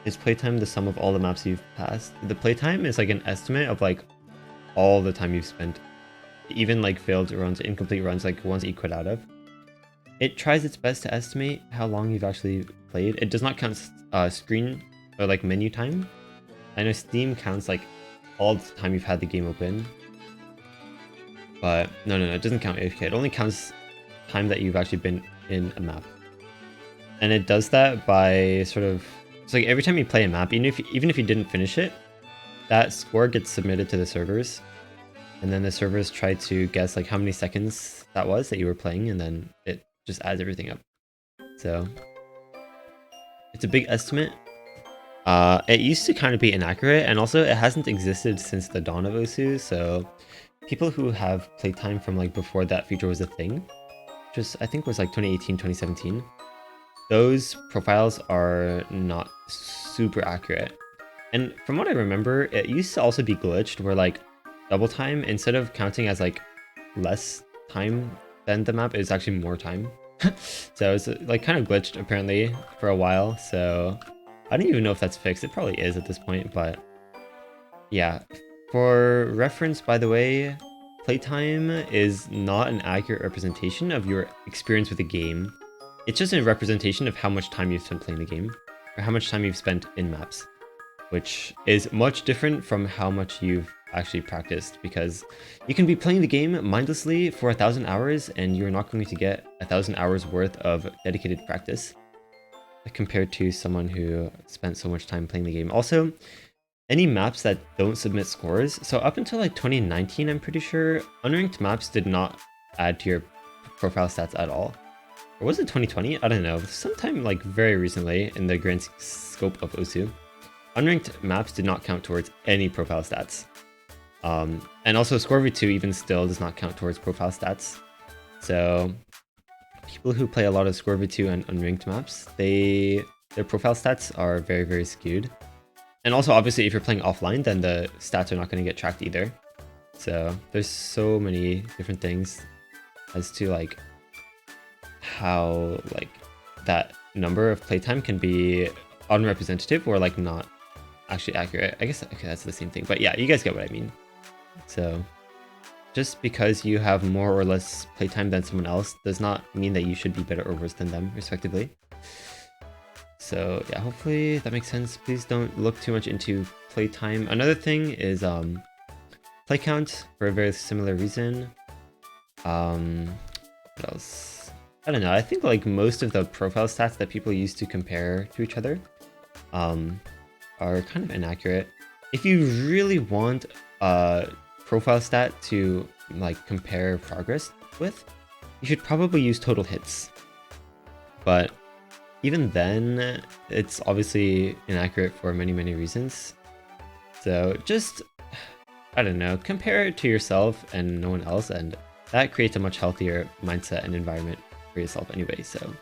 Is playtime the sum of all the maps you've passed? The playtime is like an estimate of like all the time you've spent. Even like failed runs, incomplete runs, like ones that you quit out of. It tries its best to estimate how long you've actually played. It does not count screen or like menu time. I know Steam counts like all the time you've had the game open. But no, it doesn't count AFK. It only counts time that you've actually been in a map. And it does that by sort of, it's like every time you play a map, even if you didn't finish it, that score gets submitted to the servers. And then the servers try to guess like how many seconds that was that you were playing, and then it just adds everything up. So it's a big estimate. It used to kind of be inaccurate, and also it hasn't existed since the dawn of Osu, so people who have playtime from like before that feature was a thing, just I think was like 2018, 2017, those profiles are not super accurate. And from what I remember, it used to also be glitched where like double time, instead of counting as like less time than the map, is actually more time. So it's like kind of glitched apparently for a while, so I don't even know if that's fixed. It probably is at this point, but yeah. For reference, by the way, playtime is not an accurate representation of your experience with the game. It's just a representation of how much time you've spent playing the game, or how much time you've spent in maps, which is much different from how much you've actually practiced, because you can be playing the game mindlessly for 1,000 hours and you're not going to get 1,000 hours worth of dedicated practice compared to someone who spent so much time playing the game. Also, any maps that don't submit scores, so up until like 2019, I'm pretty sure, unranked maps did not add to your profile stats at all. Or was it 2020? I don't know. Sometime like very recently in the grand scope of Osu, unranked maps did not count towards any profile stats. And also Score V2 even still does not count towards profile stats. So people who play a lot of Score V2 and unranked maps, their profile stats are very, very skewed. And also obviously if you're playing offline, then the stats are not going to get tracked either. So there's so many different things as to like how like that number of playtime can be unrepresentative or like not actually accurate. I guess okay, that's the same thing, but yeah, you guys get what I mean. So just because you have more or less playtime than someone else does not mean that you should be better or worse than them, respectively. So yeah, hopefully that makes sense. Please don't look too much into playtime. Another thing is play count, for a very similar reason. What else? I don't know. I think like most of the profile stats that people use to compare to each other are kind of inaccurate. If you really want a profile stat to like compare progress with, you should probably use total hits. But even then, it's obviously inaccurate for many, many reasons. So just, I don't know, compare it to yourself and no one else, and that creates a much healthier mindset and environment for yourself anyway, so